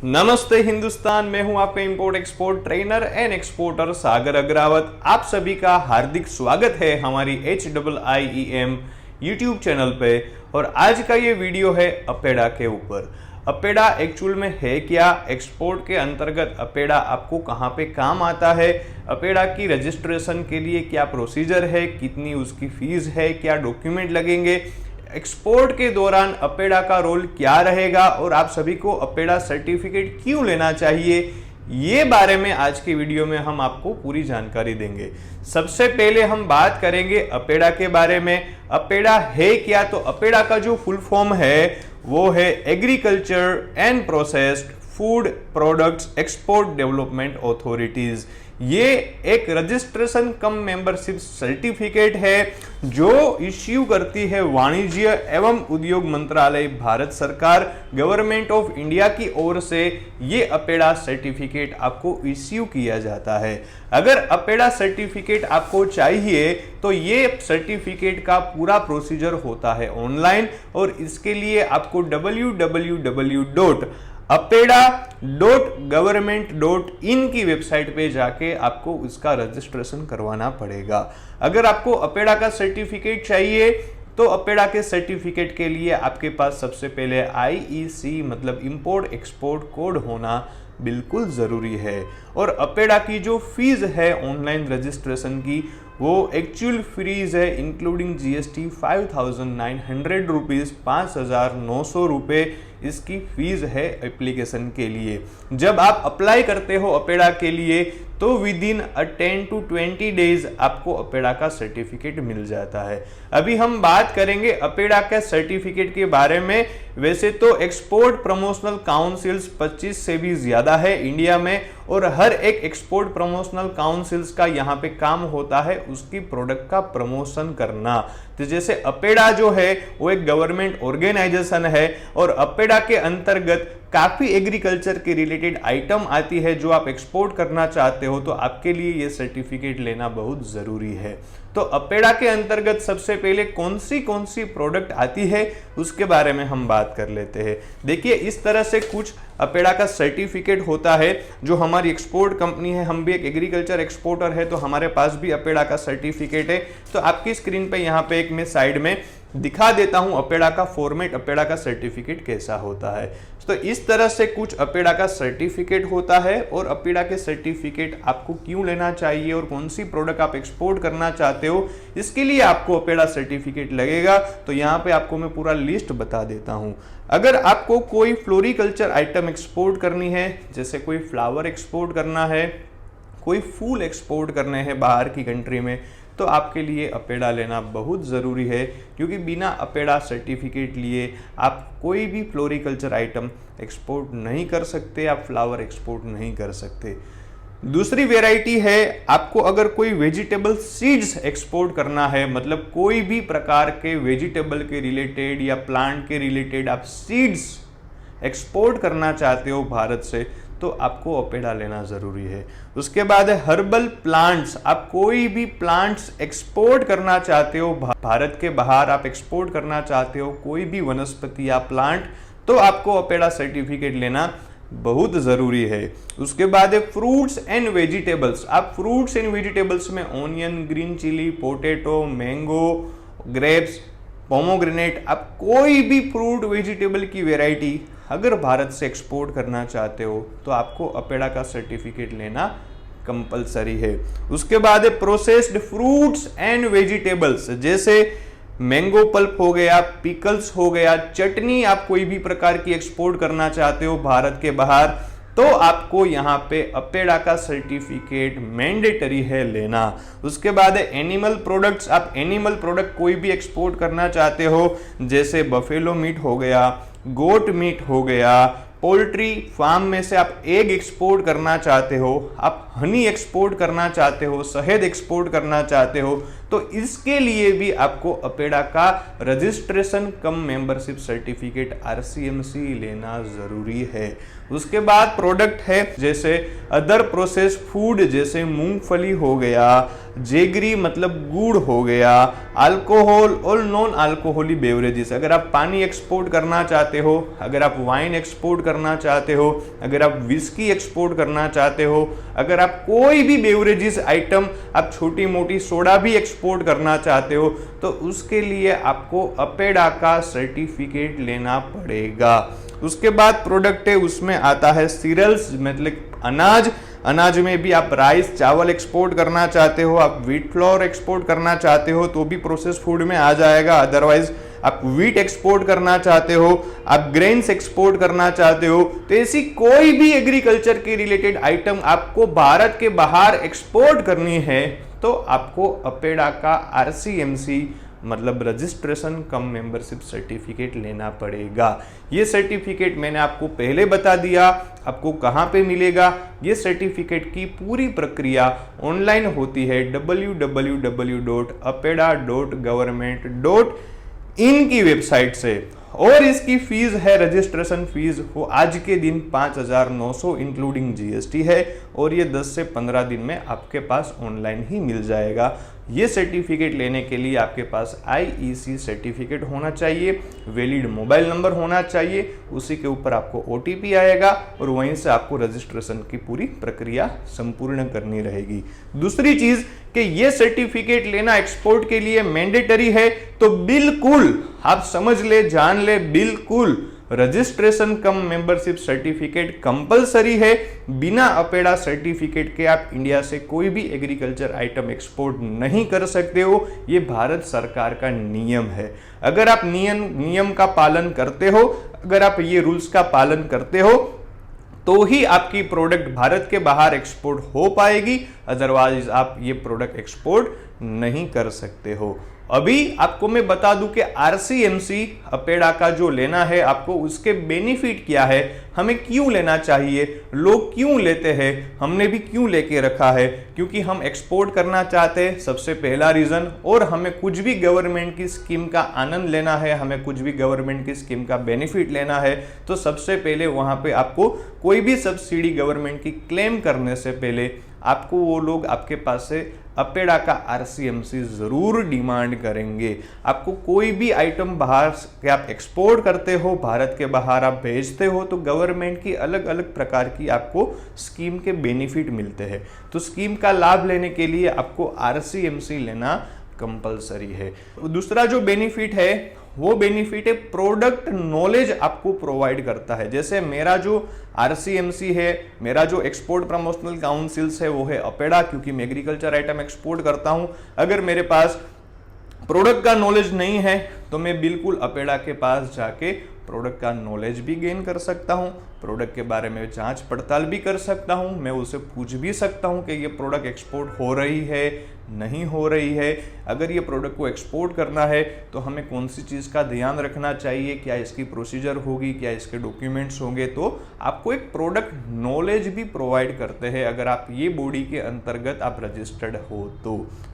नमस्ते हिंदुस्तान, मैं हूं आपका import export trainer and exporter Sagar Agrawat. आप सभी का हार्दिक स्वागत है हमारी HIIEM यूट्यूब चैनल पे। और आज का ये वीडियो है अपेडा के ऊपर। अपेडा एक्चुअल में है क्या, एक्सपोर्ट के अंतर्गत अपेडा आपको कहाँ पे काम आता है, अपेडा की रजिस्ट्रेशन के लिए क्या प्रोसीजर है, कितनी उसकी फीस है, क्या डॉक्यूमेंट लगेंगे, एक्सपोर्ट के दौरान अपेडा का रोल क्या रहेगा और आप सभी को अपेडा सर्टिफिकेट क्यों लेना चाहिए, ये बारे में आज की वीडियो में हम आपको पूरी जानकारी देंगे। सबसे पहले हम बात करेंगे अपेडा के बारे में। अपेडा है क्या, तो अपेडा का जो फुल फॉर्म है वो है agriculture and processed food products export development authorities. ये एक रजिस्ट्रेशन कम मेंबरशिप सर्टिफिकेट है जो इश्यू करती है वाणिज्य एवं उद्योग मंत्रालय, भारत सरकार, गवर्नमेंट ऑफ इंडिया की ओर से ये अपेडा सर्टिफिकेट आपको इश्यू किया जाता है। अगर अपेडा सर्टिफिकेट आपको चाहिए तो ये सर्टिफिकेट का पूरा प्रोसीजर होता है ऑनलाइन, और इसके लिए आपको www.apeda.government.in की वेबसाइट पे जाके आपको उसका रजिस्ट्रेशन करवाना पड़ेगा। अगर आपको अपेडा का सर्टिफिकेट चाहिए तो अपेडा के सर्टिफिकेट के लिए आपके पास सबसे पहले IEC मतलब इंपोर्ट एक्सपोर्ट कोड होना बिल्कुल ज़रूरी है। और अपेडा की जो फीस है ऑनलाइन रजिस्ट्रेशन की वो एक्चुअल फीस है इंक्लूडिंग GST 5,900 रुपीज़, 5,900 रुपये इसकी फीस है एप्लीकेशन के लिए। जब आप अप्लाई करते हो अपेडा के लिए तो विद इन 10 to 20 डेज आपको अपेडा का सर्टिफिकेट मिल जाता है। अभी हम बात करेंगे अपेडा के सर्टिफिकेट के बारे में। वैसे तो एक्सपोर्ट प्रमोशनल काउंसिल्स 25 से भी ज्यादा है इंडिया में, और हर एक एक्सपोर्ट प्रमोशनल काउंसिल्स का यहाँ पे काम होता है उसकी प्रोडक्ट का प्रमोशन करना। तो जैसे अपेडा जो है वो एक गवर्नमेंट ऑर्गेनाइजेशन है और अपेडा के अंतर्गत काफी एग्रीकल्चर के रिलेटेड आइटम आती है जो आप एक्सपोर्ट करना चाहते हो, तो आपके लिए ये सर्टिफिकेट लेना बहुत जरूरी है। तो अपेडा के अंतर्गत सबसे पहले कौन सी प्रोडक्ट आती है उसके बारे में हम बात कर लेते हैं। देखिए, इस तरह से कुछ अपेडा का सर्टिफिकेट होता है। जो हमारी एक्सपोर्ट कंपनी है, हम भी एक एग्रीकल्चर एक्सपोर्टर है, तो हमारे पास भी अपेडा का सर्टिफिकेट है। तो आपकी स्क्रीन पे यहाँ पे एक मैं साइड में दिखा देता हूं अपेडा का फॉर्मेट, अपेडा का सर्टिफिकेट कैसा होता है। तो इस तरह से कुछ अपेडा का सर्टिफिकेट होता है। और अपेडा के सर्टिफिकेट आपको क्यों लेना चाहिए और कौन सी प्रोडक्ट आप एक्सपोर्ट करना चाहते हो इसके लिए आपको अपेडा सर्टिफिकेट लगेगा। तो यहाँ पे आपको मैं पूरा लिस्ट बता देता हूँ। अगर आपको कोई फ्लोरिकल्चर आइटम एक्सपोर्ट करनी है, जैसे कोई फ्लावर एक्सपोर्ट करना है, कोई फूल एक्सपोर्ट करने हैं बाहर की कंट्री में, तो आपके लिए अपेडा लेना बहुत ज़रूरी है, क्योंकि बिना अपेडा सर्टिफिकेट लिए आप कोई भी फ्लोरिकल्चर आइटम एक्सपोर्ट नहीं कर सकते, आप फ्लावर एक्सपोर्ट नहीं कर सकते। दूसरी वेराइटी है, आपको अगर कोई वेजिटेबल सीड्स एक्सपोर्ट करना है, मतलब कोई भी प्रकार के वेजिटेबल के रिलेटेड या प्लांट के रिलेटेड आप सीड्स एक्सपोर्ट करना चाहते हो भारत से, तो आपको अपेडा लेना जरूरी है। उसके बाद है हर्बल प्लांट्स, आप कोई भी प्लांट्स एक्सपोर्ट करना चाहते हो, भारत के बाहर आप एक्सपोर्ट करना चाहते हो कोई भी वनस्पति या प्लांट, तो आपको अपेडा सर्टिफिकेट लेना बहुत जरूरी है। उसके बाद है फ्रूट्स एंड वेजिटेबल्स, आप फ्रूट्स एंड वेजिटेबल्स में onion, green chilli, potato, mango, grapes, pomegranate, आप कोई भी फ्रूट वेजिटेबल की वेराइटी अगर भारत से एक्सपोर्ट करना चाहते हो तो आपको अपेडा का सर्टिफिकेट लेना कंपलसरी है। उसके बाद है प्रोसेस्ड फ्रूट्स एंड वेजिटेबल्स, जैसे मैंगो पल्प हो गया, पिकल्स हो गया, चटनी आप कोई भी प्रकार की एक्सपोर्ट करना चाहते हो भारत के बाहर, तो आपको यहाँ पे अपेडा का सर्टिफिकेट मैंडेटरी है लेना। उसके बाद है एनिमल प्रोडक्ट्स, आप एनिमल प्रोडक्ट कोई भी एक्सपोर्ट करना चाहते हो, जैसे बफेलो मीट हो गया, गोट मीट हो गया, पोल्ट्री फार्म में से आप एग एक्सपोर्ट करना चाहते हो, आप हनी एक्सपोर्ट करना चाहते हो, शहद एक्सपोर्ट करना चाहते हो, तो इसके लिए भी आपको अपेडा का रजिस्ट्रेशन कम मेंबरशिप सर्टिफिकेट RCMC लेना जरूरी है। उसके बाद प्रोडक्ट है जैसे अदर प्रोसेस फूड, जैसे मूंगफली हो गया, जेगरी मतलब गुड़ हो गया, अल्कोहल और नॉन अल्कोहलिक बेवरेजेस। अगर आप पानी एक्सपोर्ट करना चाहते हो, अगर आप वाइन एक्सपोर्ट करना चाहते हो, अगर आप विस्की एक्सपोर्ट करना चाहते हो, अगर आप कोई भी बेवरेजेस आइटम, आप छोटी मोटी सोडा भी एक्सपोर्ट करना चाहते हो, तो उसके लिए आपको अपेडा का सर्टिफिकेट लेना पड़ेगा। उसके बाद प्रोडक्ट है, उसमें आता है सीरियल्स मतलब अनाज। अनाज में भी आप राइस चावल एक्सपोर्ट करना चाहते हो, आप व्हीट फ्लोर एक्सपोर्ट करना चाहते हो तो भी प्रोसेस फूड में आ जाएगा। अदरवाइज आप व्हीट एक्सपोर्ट करना चाहते हो, आप ग्रेन्स एक्सपोर्ट करना चाहते हो, तो ऐसी कोई भी एग्रीकल्चर के रिलेटेड आइटम आपको भारत के बाहर एक्सपोर्ट करनी है तो आपको अपेडा का RCMC मतलब रजिस्ट्रेशन कम मेंबरशिप सर्टिफिकेट लेना पड़ेगा। ये सर्टिफिकेट मैंने आपको पहले बता दिया आपको कहां पे मिलेगा। ये सर्टिफिकेट की पूरी प्रक्रिया ऑनलाइन होती है www.apeda.government.in की वेबसाइट से, और इसकी फीस है, रजिस्ट्रेशन फीस वो आज के दिन 5,900 इंक्लूडिंग GST है, और ये 10 से 15 दिन में आपके पास ऑनलाइन ही मिल जाएगा। ये सर्टिफिकेट लेने के लिए आपके पास IEC सर्टिफिकेट होना चाहिए, वैलिड मोबाइल नंबर होना चाहिए, उसी के ऊपर आपको OTP आएगा और वहीं से आपको रजिस्ट्रेशन की पूरी प्रक्रिया संपूर्ण करनी रहेगी। दूसरी चीज कि ये सर्टिफिकेट लेना एक्सपोर्ट के लिए मैंडेटरी है, तो बिल्कुल आप समझ ले, जान ले, बिल्कुल रजिस्ट्रेशन कम मेंबरशिप सर्टिफिकेट कंपलसरी है। बिना अपेडा सर्टिफिकेट के आप इंडिया से कोई भी एग्रीकल्चर आइटम एक्सपोर्ट नहीं कर सकते हो। ये भारत सरकार का नियम है। अगर आप नियम का पालन करते हो, अगर आप ये रूल्स का पालन करते हो तो ही आपकी प्रोडक्ट भारत के बाहर एक्सपोर्ट हो पाएगी, अदरवाइज आप ये प्रोडक्ट एक्सपोर्ट नहीं कर सकते हो। अभी आपको मैं बता दूं कि RCMC अपेडा का जो लेना है आपको, उसके बेनिफिट क्या है, हमें क्यों लेना चाहिए, लोग क्यों लेते हैं, हमने भी क्यों लेके रखा है, क्योंकि हम एक्सपोर्ट करना चाहते हैं, सबसे पहला रीजन। और हमें कुछ भी गवर्नमेंट की स्कीम का आनंद लेना है, हमें कुछ भी गवर्नमेंट की स्कीम का बेनिफिट लेना है, तो सबसे पहले वहां पे आपको कोई भी सब्सिडी गवर्नमेंट की क्लेम करने से पहले आपको वो लोग आपके पास से अपेडा का RCMC जरूर डिमांड करेंगे। आपको कोई भी आइटम बाहर के आप एक्सपोर्ट करते हो, भारत के बाहर आप भेजते हो, तो गवर्नमेंट की अलग अलग प्रकार की आपको स्कीम के बेनिफिट मिलते हैं। तो स्कीम का लाभ लेने के लिए आपको RCMC लेना कंपलसरी है। दूसरा जो बेनिफिट है वो बेनिफिट है प्रोडक्ट नॉलेज आपको प्रोवाइड करता है। जैसे मेरा जो RCMC है, मेरा जो एक्सपोर्ट प्रमोशनल काउंसिल्स है वो है अपेडा, क्योंकि मैं एग्रीकल्चर आइटम एक्सपोर्ट करता हूं। अगर मेरे पास प्रोडक्ट का नॉलेज नहीं है तो मैं बिल्कुल अपेडा के पास जाके प्रोडक्ट का नॉलेज भी गेन कर सकता हूं, प्रोडक्ट के बारे में जांच पड़ताल भी कर सकता हूं, मैं उसे पूछ भी सकता हूं कि ये प्रोडक्ट एक्सपोर्ट हो रही है नहीं हो रही है। अगर ये प्रोडक्ट को एक्सपोर्ट करना है तो हमें कौन सी चीज़ का ध्यान रखना चाहिए, क्या इसकी प्रोसीजर होगी, क्या इसके डॉक्यूमेंट्स होंगे। तो आपको एक प्रोडक्ट नॉलेज भी प्रोवाइड करते हैं अगर आप ये बॉडी के अंतर्गत आप रजिस्टर्ड हो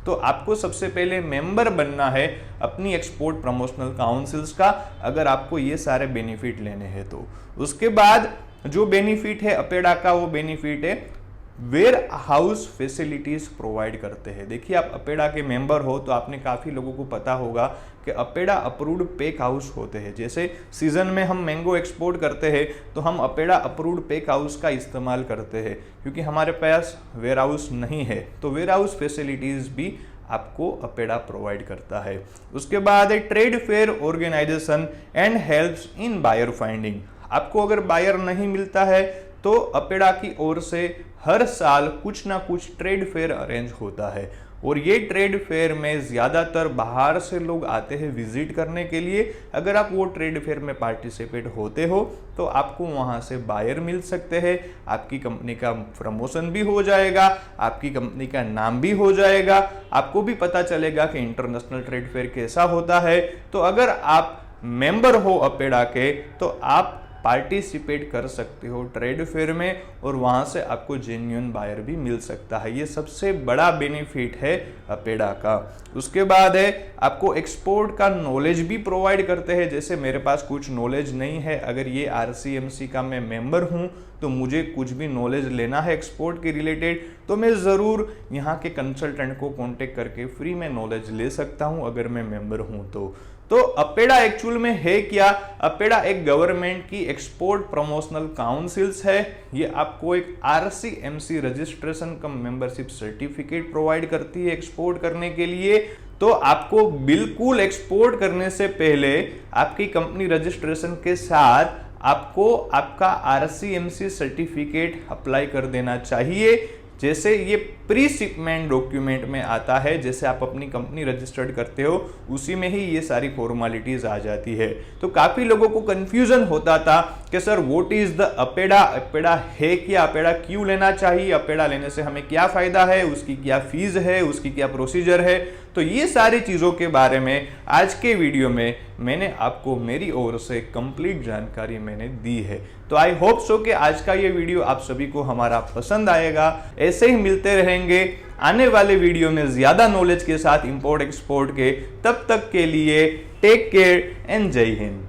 तो आपको सबसे पहले मेंबर बनना है अपनी एक्सपोर्ट प्रमोशनल काउंसिल्स का, अगर आपको ये सारे बेनिफिट लेने हैं तो। उसके बाद जो बेनिफिट है अपेडा का, वो बेनिफिट है वेयर हाउस फैसिलिटीज प्रोवाइड करते हैं। देखिए, आप अपेडा के मेंबर हो तो आपने काफ़ी लोगों को पता होगा कि अपेडा अप्रूव्ड पैक हाउस होते हैं। जैसे सीजन में हम मैंगो एक्सपोर्ट करते हैं तो हम अपेडा अप्रूव्ड पैक हाउस का इस्तेमाल करते हैं, क्योंकि हमारे पास वेयर हाउस नहीं है। तो वेयर हाउस फैसिलिटीज भी आपको अपेडा प्रोवाइड करता है। उसके बाद है trade fair organisation and helps in buyer finding. आपको अगर बायर नहीं मिलता है तो अपेडा की ओर से हर साल कुछ ना कुछ ट्रेड फेयर अरेंज होता है, और ये ट्रेड फेयर में ज़्यादातर बाहर से लोग आते हैं विजिट करने के लिए। अगर आप वो ट्रेड फेयर में पार्टिसिपेट होते हो तो आपको वहाँ से बायर मिल सकते हैं, आपकी कंपनी का प्रमोशन भी हो जाएगा, आपकी कंपनी का नाम भी हो जाएगा, आपको भी पता चलेगा कि इंटरनेशनल ट्रेड फेयर कैसा होता है। तो अगर आप मेंबर हो अपेडा के तो आप पार्टिसिपेट कर सकते हो ट्रेड फेयर में, और वहां से आपको जेन्युइन बायर भी मिल सकता है। ये सबसे बड़ा बेनिफिट है अपेडा का। उसके बाद है आपको एक्सपोर्ट का नॉलेज भी प्रोवाइड करते हैं। जैसे मेरे पास कुछ नॉलेज नहीं है, अगर ये RCMC का मैं मेंबर हूं तो मुझे कुछ भी नॉलेज लेना है एक्सपोर्ट के रिलेटेड, तो मैं ज़रूर यहाँ के कंसल्टेंट को कांटेक्ट करके फ्री में नॉलेज ले सकता हूँ अगर मैं मेंबर हूँ तो अपेडा एक्चुअल में है क्या? अपेडा एक गवर्नमेंट की एक्सपोर्ट प्रमोशनल काउंसिल्स है। ये आपको एक RCMC रजिस्ट्रेशन कम मेंबरशिप सर्टिफिकेट प्रोवाइड करती है एक्सपोर्ट करने के लिए। तो आपको बिल्कुल एक्सपोर्ट करने से पहले आपकी कंपनी रजिस्ट्रेशन के साथ आपको आपका RCMC सर्टिफिकेट अप्लाई कर देना चाहिए। जैसे ये प्री शिपमेंट डॉक्यूमेंट में आता है, जैसे आप अपनी कंपनी रजिस्टर्ड करते हो उसी में ही ये सारी फॉर्मेलिटीज आ जाती है। तो काफी लोगों को कंफ्यूजन होता था कि sir what is the APEDA, APEDA है क्या, अपेडा क्यों लेना चाहिए, अपेडा लेने से हमें क्या फायदा है, उसकी क्या फीस है, उसकी क्या प्रोसीजर है। तो ये सारी चीजों के बारे में आज के वीडियो में मैंने आपको मेरी ओर से कंप्लीट जानकारी मैंने दी है। तो आई होप सो कि आज का ये वीडियो आप सभी को हमारा पसंद आएगा। ऐसे ही मिलते रहेंगे आने वाले वीडियो में ज्यादा नॉलेज के साथ इंपोर्ट एक्सपोर्ट के। तब तक के लिए टेक केयर एंड जय हिंद।